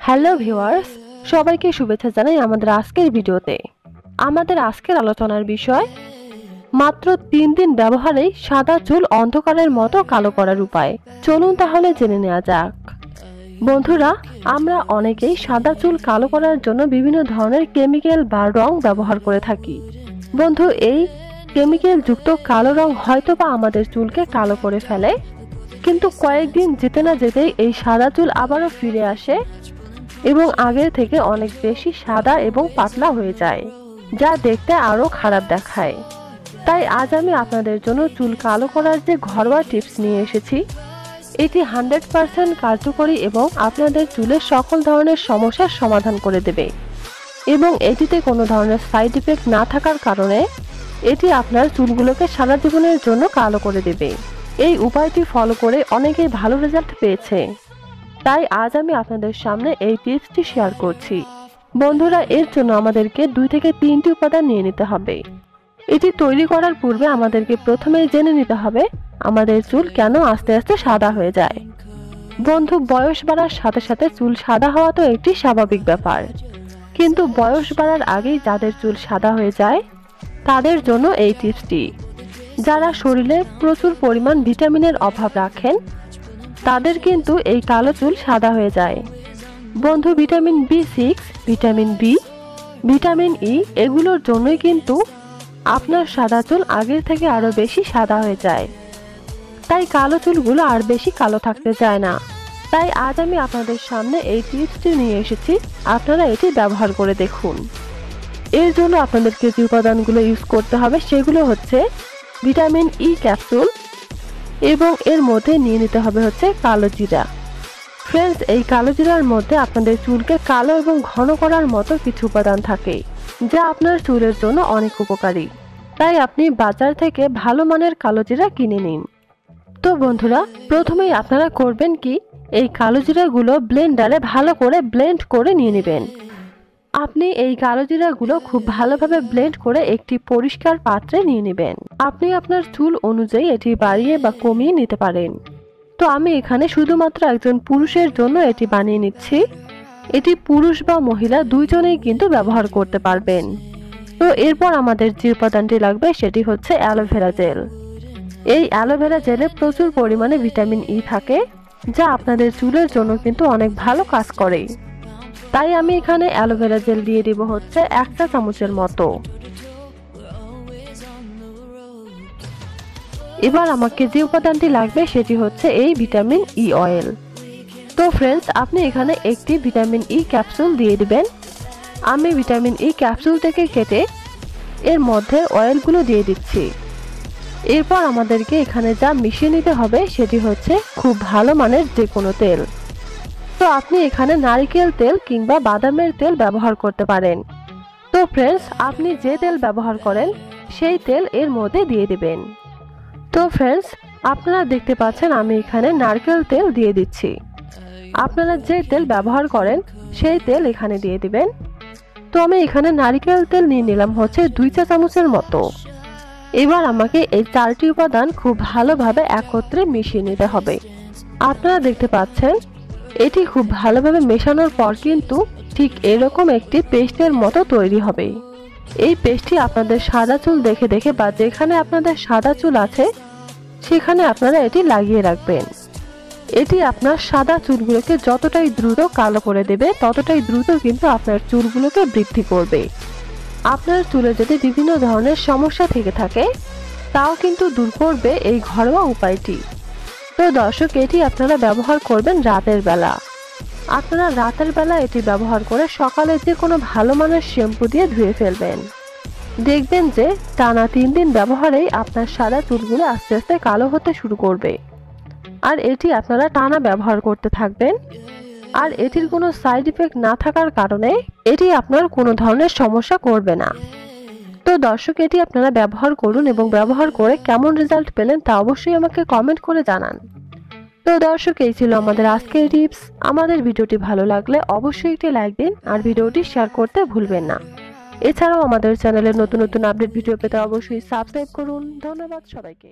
Hello viewers, সবাইকে শুভেচ্ছা জানাই আমাদের আজকের ভিডিওতে। আমাদের আজকের আলোচনার বিষয় মাত্র 3 দিন ব্যবহারেই সাদা চুল অন্ধকারের মতো কালো করার উপায়। চলুন তাহলে জেনে নেওয়া যাক। বন্ধুরা, আমরা অনেকেই সাদা চুল কালো করার জন্য বিভিন্ন ধরনের কেমিক্যাল বা রং ব্যবহার করে থাকি। বন্ধু, এই কেমিক্যাল যুক্ত কালো রং হয়তোবা আমাদের চুলকে কালো করে ফেলে, কিন্তু কয়েকদিন যেতে না যেতেই এই সাদা চুল আবারও ফিরে আসে এবং আগের থেকে অনেক বেশি সাদা এবং পাতলা হয়ে যায়, যা দেখতে আরো খারাপ দেখায়। তাই আজ আমি আপনাদের জন্য চুল কালো করার যে ঘরোয়া টিপস নিয়ে এসেছি, এটি 100% কার্যকরী এবং আপনাদের চুলের সকল ধরনের সমস্যার সমাধান করে দেবে। এবং এটিতে কোনো ধরনের সাইড ইফেক্ট না থাকার কারণে এটি আপনার চুলগুলোকে সারা জীবনের জন্য কালো করে দেবে। এই উপায়টি ফলো করে অনেকেই ভালো রেজাল্ট পেয়েছে। তাই আজ আমি আপনাদের সামনে এই টিপসটি শেয়ার করছি। বন্ধুরা, এর জন্য আমাদেরকে 2 থেকে 3টি উপাদান নিয়ে নিতে হবে। এটি তৈরি করার পূর্বে আমাদেরকে প্রথমেই জেনে নিতে হবে আমাদের চুল কেন আস্তে আস্তে সাদা হয়ে যায়। বন্ধু, বয়স বাড়ার সাথে সাথে চুল সাদা হওয়া তো একটি স্বাভাবিক ব্যাপার, কিন্তু বয়স বাড়ার আগেই যাদের চুল সাদা হয়ে যায় তাদের জন্য এই টিপসটি। যারা শরীরে প্রচুর পরিমাণ ভিটামিনের অভাব রাখেন তাদের কিন্তু এই কালো চুল সাদা হয়ে যায়। বন্ধু, vitamin B6, vitamin B, vitamin E এগুলোর জন্যই কিন্তু আপনার সাদা চুল আগের থেকে আরো বেশি সাদা হয়ে যায়। তাই কালো চুলগুলো আর বেশি কালো থাকতে চায় না। তাই আজ আমি আপনাদের সামনে এই টিপসটি নিয়ে এসেছি, আপনারা এটি ব্যবহার করে দেখুন। এর জন্য আপনাদেরকে যে উপাদানগুলো ইউজ করতে হবে সেগুলো হচ্ছে ভিটামিন ই ক্যাপসুল এবং এর মধ্যে নিয়ে নিতে হবে হচ্ছে কালো জিরা। ফ্রেন্ডস, এই কালো জিরার মধ্যে আপনাদের চুলকে কালো এবং ঘন করার মতো কিছু উপাদান থাকে, যা আপনার চুলের জন্য অনেক উপকারী। তাই আপনি বাজার থেকে ভালো মানের কালো জিরা কিনে নিন। তো বন্ধুরা, প্রথমেই আপনারা করবেন কি, এই কালো জিরাগুলো ব্লেন্ডারে ভালো করে ব্লেন্ড করে নিয়ে নেবেন। আপনি এই কালো জিরাগুলো খুব ভালোভাবে ব্লেন্ড করে একটি পরিষ্কার পাত্রে নিয়ে নেবেন। আপনি আপনার চুল অনুযায়ী এটি বাড়িয়ে বা কমিয়ে নিতে পারেন। তো আমি এখানে শুধুমাত্র একজন পুরুষের জন্য এটি বানিয়ে নিচ্ছি। এটি পুরুষ বা মহিলা দুইজনেই কিন্তু ব্যবহার করতে পারবেন। তো এরপর আমাদের যে উপাদানটি লাগবে সেটি হচ্ছে অ্যালোভেরা জেল। এই অ্যালোভেরা জেলে প্রচুর পরিমাণে ভিটামিন ই থাকে, যা আপনাদের চুলের জন্য কিন্তু অনেক ভালো কাজ করে। তাই আমি এখানে অ্যালোভেরা জেল দিয়ে দিব হচ্ছে 1 চা চামচের মতো। এবার আমাকে যে উপাদানটি লাগবে সেটি হচ্ছে এই ভিটামিন ই অয়েল। তো ফ্রেন্ডস, আপনি এখানে একটি ভিটামিন ই ক্যাপসুল দিয়ে দিবেন। আমি ভিটামিন ই ক্যাপসুলটাকে কেটে এর মধ্যে অয়েলগুলো দিয়ে দিচ্ছি। এরপর আমাদেরকে এখানে যা মিশিয়ে নিতে হবে সেটি হচ্ছে খুব ভালো মানের যে কোনো তেল। তো আপনি এখানে নারকেল তেল কিংবা বাদামের তেল ব্যবহার করতে পারেন। তো ফ্রেন্ডস, আপনি যে তেল ব্যবহার করেন সেই তেল এর মধ্যে দিয়ে দিবেন। তো ফ্রেন্ডস, আপনারা দেখতে পাচ্ছেন আমি এখানে নারকেল তেল দিয়ে দিচ্ছি। আপনারা যে তেল ব্যবহার করেন সেই তেল এখানে দিয়ে দিবেন। তো আমি এখানে নারকেল তেল নিয়ে নিলাম হচ্ছে 2 চা চামচের মতো। এবার আমাকে এই 4টি উপাদান খুব ভালোভাবে একত্রে মিশিয়ে নিতে হবে। আপনারা দেখতে পাচ্ছেন এটি খুব ভালোভাবে মেশানোর পর কিন্তু ঠিক এরকম একটি পেস্টের মতো তৈরি হবে। এই পেস্টটি আপনাদের সাদা চুল দেখে দেখে বা যেখানে আপনাদের সাদা চুল আছে সেখানে আপনারা এটি লাগিয়ে রাখবেন। এটি আপনার সাদা চুলগুলোকে যতটাই দ্রুত কালো করে দেবে ততটাই দ্রুত কিন্তু আপনার চুলগুলোকে বৃদ্ধি করবে। আপনার চুলে যদি বিভিন্ন ধরনের সমস্যা থেকে থাকে তাও কিন্তু দূর করবে এই ঘরোয়া উপায়টি। তো দর্শক, এটি আপনারা ব্যবহার করবেন রাতের বেলা। আপনারা রাতের বেলা এটি ব্যবহার করে সকালে যে কোনো ভালো মানের শ্যাম্পু দিয়ে ধুয়ে ফেলবেন। দেখবেন যে টানা 3 দিন ব্যবহারেই আপনার সাদা চুলগুলো আস্তে আস্তে কালো হতে শুরু করবে। আর এটি আপনারা টানা ব্যবহার করতে থাকবেন। আর এটির কোনো সাইড ইফেক্ট না থাকার কারণে এটি আপনার কোনো ধরনের সমস্যা করবে না। তো দর্শক, এটি আপনারা ব্যবহার করুন এবং ব্যবহার করে কেমন রেজাল্ট পেলেন তা অবশ্যই আমাকে কমেন্ট করে জানান। তো দর্শক, এই ছিল আমাদের আজকের টিপস। আমাদের ভিডিওটি ভালো লাগলে অবশ্যই একটি লাইক দিন আর ভিডিওটি শেয়ার করতে ভুলবেন না। এছাড়াও আমাদের চ্যানেলে নতুন নতুন আপডেট ভিডিও পেতে অবশ্যই সাবস্ক্রাইব করুন। ধন্যবাদ সবাইকে।